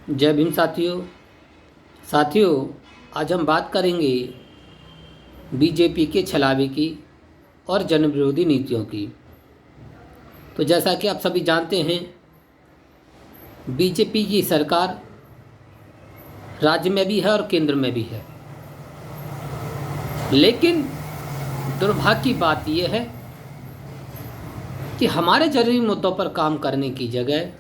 जय भीम साथियों आज हम बात करेंगे बीजेपी के छलावे की और जन विरोधी नीतियों की। तो जैसा कि आप सभी जानते हैं, बीजेपी की सरकार राज्य में भी है और केंद्र में भी है, लेकिन दुर्भाग्य की बात यह है कि हमारे जरूरी मुद्दों पर काम करने की जगह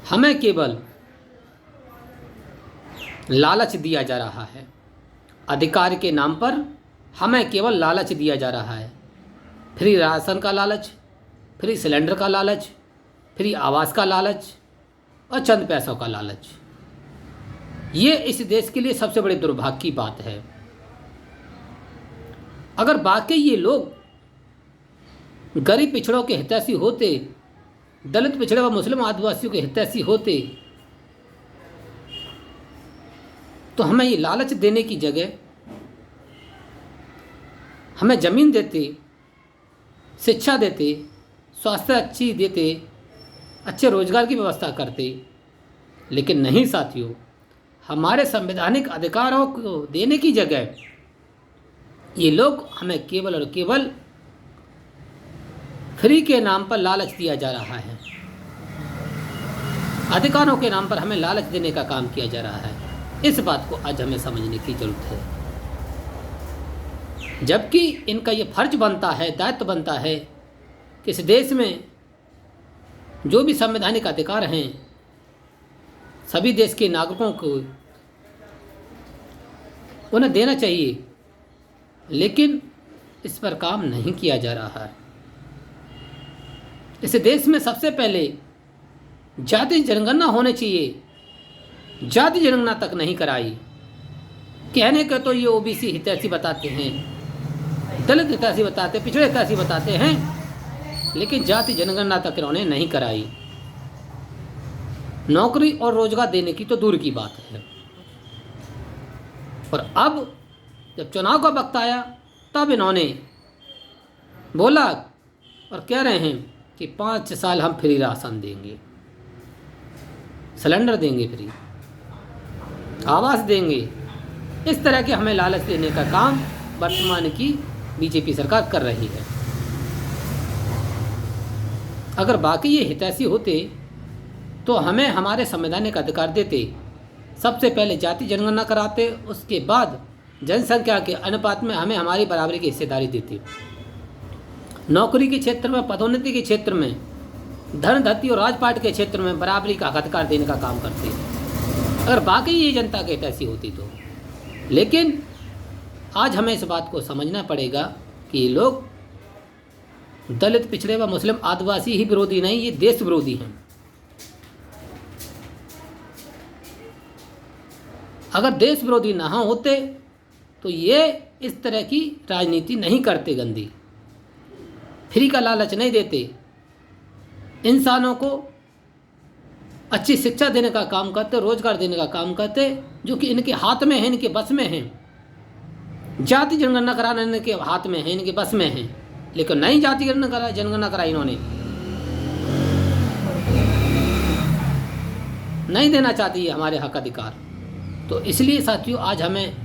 हमें केवल लालच दिया जा रहा है। अधिकार के नाम पर हमें केवल लालच दिया जा रहा है। फ्री राशन का लालच, फ्री सिलेंडर का लालच, फ्री आवास का लालच और चंद पैसों का लालच। ये इस देश के लिए सबसे बड़ी दुर्भाग्य की बात है। अगर वाकई ये लोग गरीब पिछड़ों के हितैषी होते, दलित पिछड़े व मुस्लिम आदिवासियों के हितैषी होते, तो हमें ये लालच देने की जगह हमें ज़मीन देते, शिक्षा देते, स्वास्थ्य अच्छी देते, अच्छे रोजगार की व्यवस्था करते। लेकिन नहीं साथियों, हमारे संवैधानिक अधिकारों को देने की जगह ये लोग हमें केवल और केवल फ्री के नाम पर लालच दिया जा रहा है। अधिकारों के नाम पर हमें लालच देने का काम किया जा रहा है। इस बात को आज हमें समझने की जरूरत है, जबकि इनका ये फर्ज बनता है, दायित्व बनता है कि इस देश में जो भी संवैधानिक अधिकार हैं सभी देश के नागरिकों को उन्हें देना चाहिए, लेकिन इस पर काम नहीं किया जा रहा है। इस देश में सबसे पहले जाति जनगणना होनी चाहिए, जाति जनगणना तक नहीं कराई। कहने के तो ये ओबीसी हितैषी बताते हैं, दलित हितैषी बताते, पिछड़े हितैषी बताते हैं, लेकिन जाति जनगणना तक इन्होंने नहीं कराई। नौकरी और रोजगार देने की तो दूर की बात है। और अब जब चुनाव का वक्त आया तब इन्होंने बोला और कह रहे हैं कि 5 साल हम फ्री राशन देंगे, सिलेंडर देंगे, फ्री आवास देंगे। इस तरह के हमें लालच देने का काम वर्तमान की बीजेपी सरकार कर रही है। अगर बाकी ये हितैषी होते तो हमें हमारे संवैधानिक अधिकार देते। सबसे पहले जाति जनगणना कराते, उसके बाद जनसंख्या के अनुपात में हमें हमारी बराबरी की हिस्सेदारी देती। नौकरी के क्षेत्र में, पदोन्नति के क्षेत्र में, धन धरती और राजपाट के क्षेत्र में बराबरी का अधिकार देने का काम करते हैं, अगर बाकी ये जनता के हितैषी होती तो। लेकिन आज हमें इस बात को समझना पड़ेगा कि ये लोग दलित, पिछड़े व मुस्लिम आदिवासी ही विरोधी नहीं, ये देश विरोधी हैं। अगर देश विरोधी ना होते तो ये इस तरह की राजनीति नहीं करते, गंदी फ्री का लालच नहीं देते, इंसानों को अच्छी शिक्षा देने का काम करते, रोजगार देने का काम करते, जो कि इनके हाथ में है, इनके बस में है। जाति जनगणना कराना इनके हाथ में है, इनके बस में है, लेकिन नहीं जाति जनगणना कराई इन्होंने। नहीं देना चाहती है हमारे हक अधिकार। तो इसलिए साथियों, आज हमें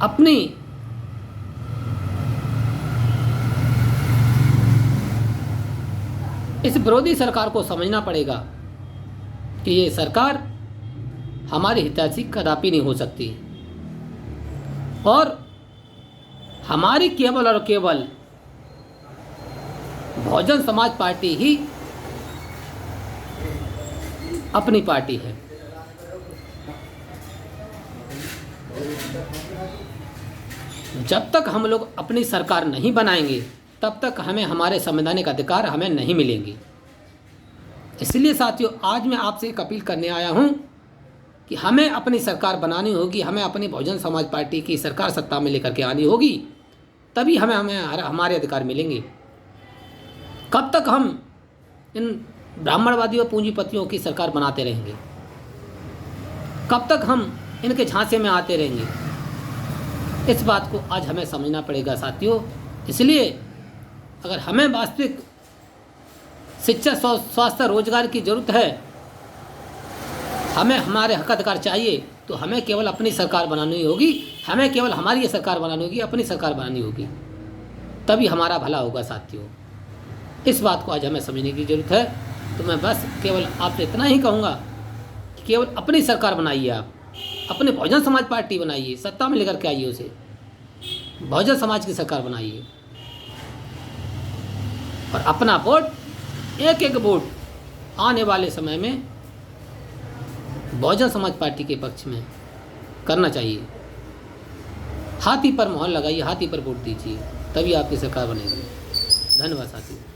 अपनी इस विरोधी सरकार को समझना पड़ेगा कि ये सरकार हमारी हितैषी कदापि नहीं हो सकती, और हमारी केवल और केवल बहुजन समाज पार्टी ही अपनी पार्टी है। जब तक हम लोग अपनी सरकार नहीं बनाएंगे तब तक हमें हमारे संवैधानिक अधिकार हमें नहीं मिलेंगे। इसलिए साथियों, आज मैं आपसे एक अपील करने आया हूं कि हमें अपनी सरकार बनानी होगी, हमें अपनी बहुजन समाज पार्टी की सरकार सत्ता में लेकर के आनी होगी, तभी हमें हमारे अधिकार मिलेंगे। कब तक हम इन ब्राह्मणवादी और पूंजीपतियों की सरकार बनाते रहेंगे? कब तक हम इनके झांसे में आते रहेंगे? इस बात को आज हमें समझना पड़ेगा साथियों। इसलिए अगर हमें वास्तविक शिक्षा, स्वास्थ्य, रोजगार की ज़रूरत है, हमें हमारे हक अधिकार चाहिए, तो हमें केवल अपनी सरकार बनानी होगी, हमें केवल हमारी ये सरकार बनानी होगी, अपनी सरकार बनानी होगी, तभी हमारा भला होगा साथियों। इस बात को आज हमें समझने की ज़रूरत है। तो मैं बस केवल आपसे इतना ही कहूँगा कि केवल अपनी सरकार बनाइए, आप अपने बहुजन समाज पार्टी बनाइए, सत्ता में लेकर के आइए उसे, बहुजन समाज की सरकार बनाइए और अपना वोट, एक एक वोट आने वाले समय में बहुजन समाज पार्टी के पक्ष में करना चाहिए। हाथी पर मोहर लगाइए, हाथी पर वोट दीजिए, तभी आपकी सरकार बनेगी। धन्यवाद साथियों।